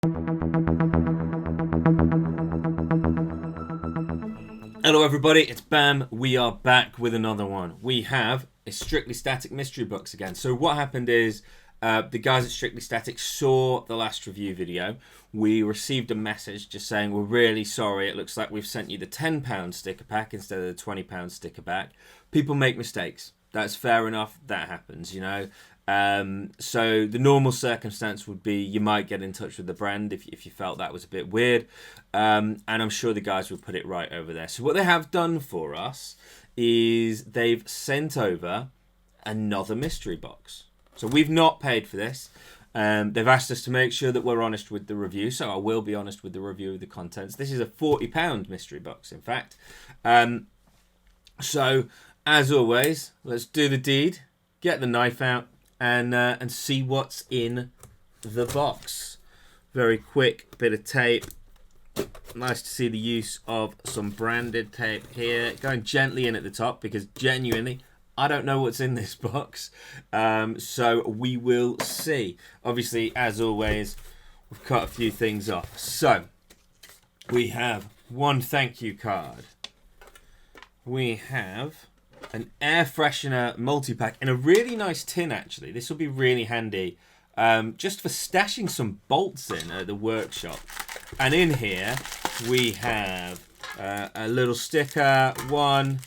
Hello everybody, it's Bam. We are back with another one. We have a Strictly Static mystery box again. So what happened is the guys at Strictly Static saw the last review video. We received a message just saying we're really sorry. It looks like we've sent you the £10 sticker pack instead of the £20 sticker pack. People make mistakes. That's fair enough. That happens, you know. So the normal circumstance would be you might get in touch with the brand if you felt that was a bit weird, and I'm sure the guys will put it right over there. So what they have done for us is they've sent over another mystery box. So we've not paid for this. They've asked us to make sure that we're honest with the review, so I will be honest with the review of the contents. This is a £40 mystery box, in fact. So as always, let's do the deed, get the knife out, and see what's in the box. Very quick bit of tape. Nice to see the use of some branded tape here. Going gently in at the top because genuinely I don't know what's in this box. So we will see. Obviously, as always, we've cut a few things off. So we have one thank you card. We have an air freshener multi-pack in a really nice tin, actually. This will be really handy just for stashing some bolts in at the workshop. And in here we have a little sticker. 1,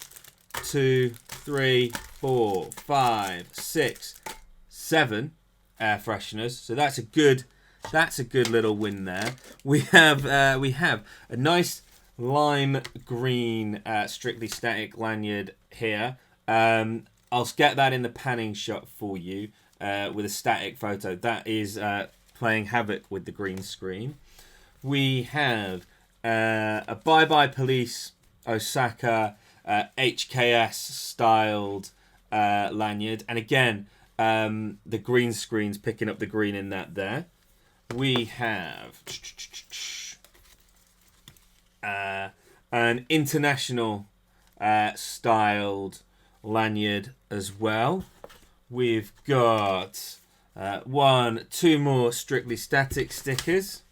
2, 3, 4, 5, 6, 7 air fresheners. So that's a good little win there. We have a nice lime green Strictly Static lanyard here. I'll get that in the panning shot for you with a static photo. That is playing havoc with the green screen. We have a Bye Bye Police Osaka HKS styled lanyard, and again the green screen's picking up the green in that there. We have an international styled lanyard as well. We've got 2 more Strictly Static stickers.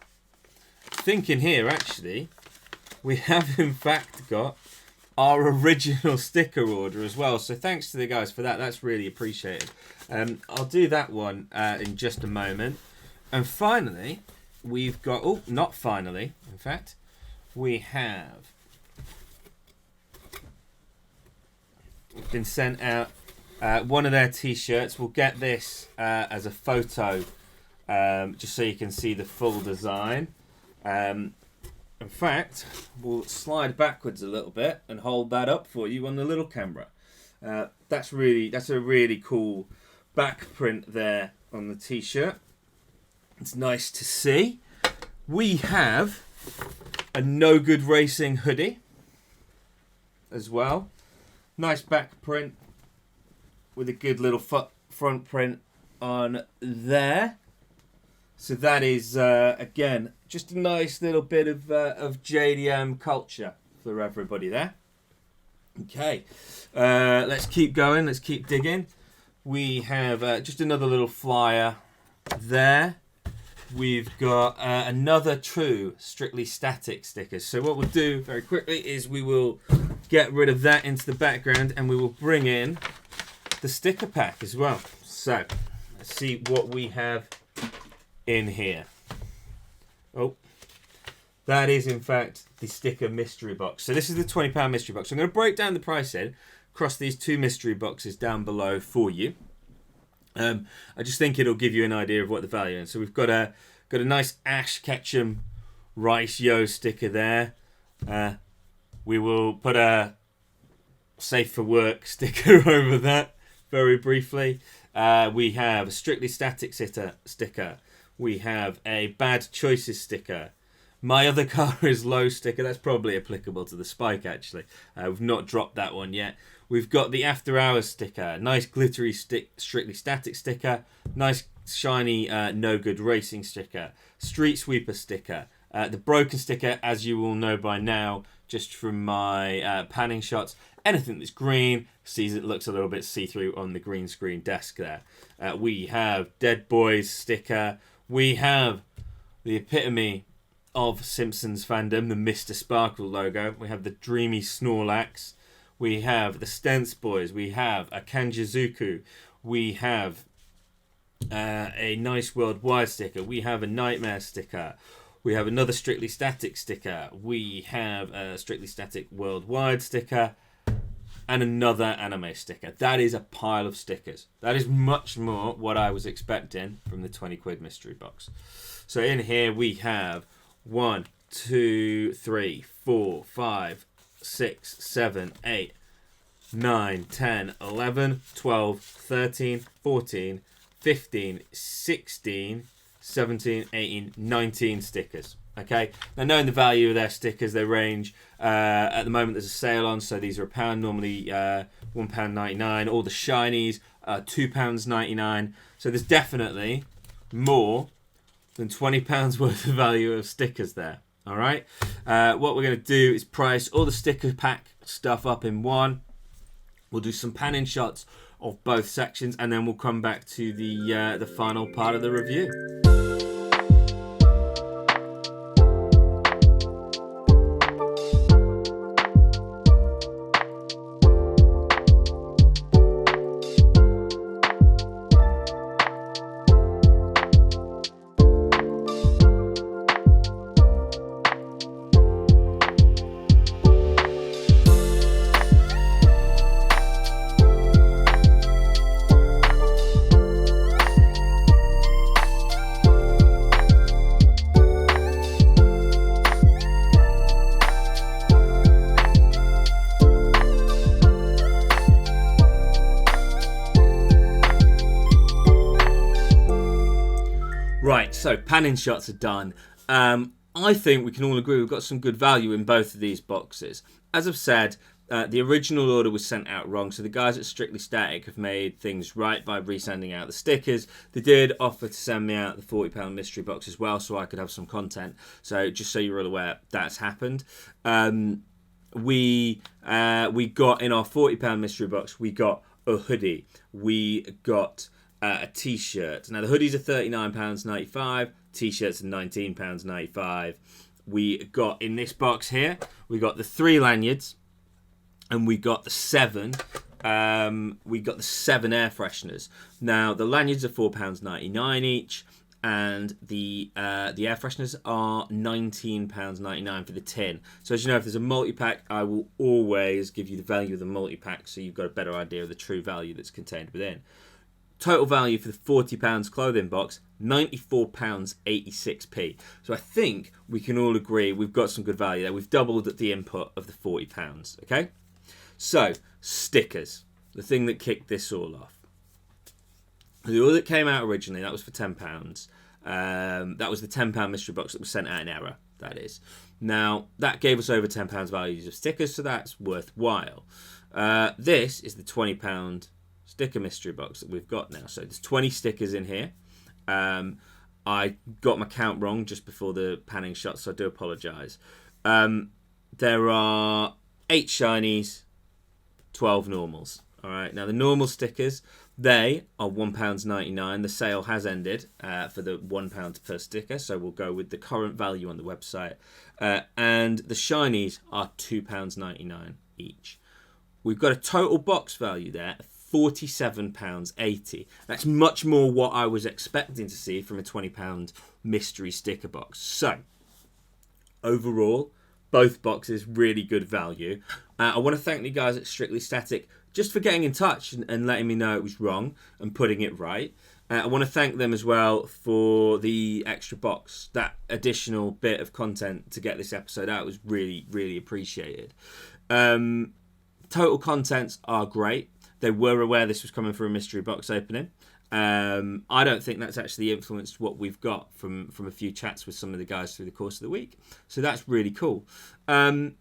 Thinking here, actually, we have in fact got our original sticker order as well. So thanks to the guys for that. That's really appreciated. I'll do that one in just a moment. And finally, we've got... Oh, not finally, in fact. We have been sent out one of their t-shirts. We'll get this as a photo just so you can see the full design. In fact, we'll slide backwards a little bit and hold that up for you on the little camera. That's a really cool back print there on the t-shirt. It's nice to see. We have a No Good Racing hoodie as well. Nice back print with a good little front print on there. So that is, again, just a nice little bit of JDM culture for everybody there. Okay, let's keep going. Let's keep digging. We have just another little flyer there. We've got another true Strictly Static sticker. So what we'll do very quickly is we will get rid of that into the background and we will bring in the sticker pack as well. So let's see what we have in here. Oh, that is in fact the sticker mystery box. So this is the £20 mystery box. So I'm going to break down the price then across these 2 mystery boxes down below for you. I just think it'll give you an idea of what the value is. So we've got a nice Ash Ketchum Rice Yo sticker there. We will put a Safe for Work sticker over that very briefly. We have a Strictly Static sticker. We have a Bad Choices sticker. My Other Car is Low sticker. That's probably applicable to the Spike, actually. We've not dropped that one yet. We've got the After Hours sticker. Nice glittery Strictly Static sticker. Nice shiny No Good Racing sticker. Street Sweeper sticker. The Broken sticker, as you will know by now, just from my panning shots. Anything that's green, sees it looks a little bit see-through on the green screen desk there. We have Dead Boys sticker. We have the epitome of Simpsons fandom, the Mr. Sparkle logo. We have the dreamy Snorlax. We have the Stents Boys. We have a Kanjizuku. We have a Nice Worldwide sticker. We have a Nightmare sticker. We have another Strictly Static sticker. We have a Strictly Static Worldwide sticker. And another anime sticker. That is a pile of stickers. That is much more what I was expecting from the 20 quid mystery box. So in here we have 1, 2, 3, 4, 5, 6, 7, 8, 9, 10, 11, 12, 13, 14, 15, 16, 17, 18, 19 stickers. Okay, now knowing the value of their stickers, they range. At the moment, there's a sale on, so these are £1, normally £1.99. All the shinies are £2.99. So there's definitely more than £20 worth of value of stickers there. All right. What we're going to do is price all the sticker pack stuff up in one. We'll do some panning shots of both sections, and then we'll come back to the final part of the review. Right, so panning shots are done. I think we can all agree we've got some good value in both of these boxes. As I've said, the original order was sent out wrong, so the guys at Strictly Static have made things right by resending out the stickers. They did offer to send me out the £40 mystery box as well, so I could have some content. So just so you're all aware, that's happened. We got in our £40 mystery box, we got a hoodie. We got a t-shirt. Now the hoodies are £39.95, t-shirts are £19.95. We got in this box here, we got the 3 lanyards, and we got the 7. We got the 7 air fresheners. Now the lanyards are £4.99 each, and the air fresheners are £19.99 for the tin. So as you know, if there's a multi-pack, I will always give you the value of the multi-pack, so you've got a better idea of the true value that's contained within. Total value for the £40 clothing box, £94.86p. So I think we can all agree we've got some good value there. We've doubled the input of the £40. Okay? So, stickers. The thing that kicked this all off. The order that came out originally, that was for £10. That was the £10 mystery box that was sent out in error, that is. Now, that gave us over £10 values of stickers, so that's worthwhile. This is the £20 sticker mystery box that we've got now. So there's 20 stickers in here. I got my count wrong just before the panning shot, so I do apologise. There are 8 shinies, 12 normals. All right. Now the normal stickers, they are £1.99. The sale has ended for the £1 per sticker, so we'll go with the current value on the website. And the shinies are £2.99 each. We've got a total box value there of £47.80. That's much more what I was expecting to see from a £20 mystery sticker box. So, overall, both boxes really good value. I want to thank the guys at Strictly Static just for getting in touch and letting me know it was wrong and putting it right. I want to thank them as well for the extra box. That additional bit of content to get this episode out was really, really appreciated. Total contents are great. They were aware this was coming for a mystery box opening. I don't think that's actually influenced what we've got from a few chats with some of the guys through the course of the week. So that's really cool. I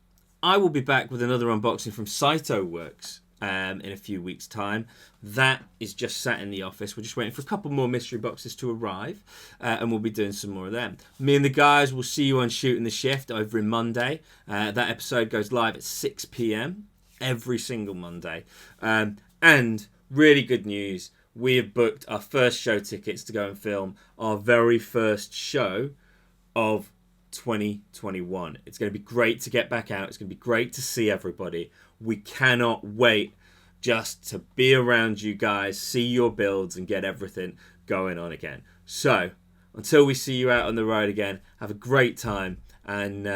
will be back with another unboxing from Saito Works in a few weeks' time. That is just sat in the office. We're just waiting for a couple more mystery boxes to arrive, and we'll be doing some more of them. Me and the guys will see you on Shooting the Shift over in Monday. That episode goes live at 6 p.m. every single Monday. And really good news, we have booked our first show tickets to go and film our very first show of 2021. It's going to be great to get back out. It's going to be great to see everybody. We cannot wait just to be around you guys, see your builds, and get everything going on again. So, until we see you out on the road again, have a great time. And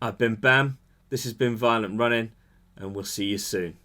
I've been Bam. This has been Violent Running, and we'll see you soon.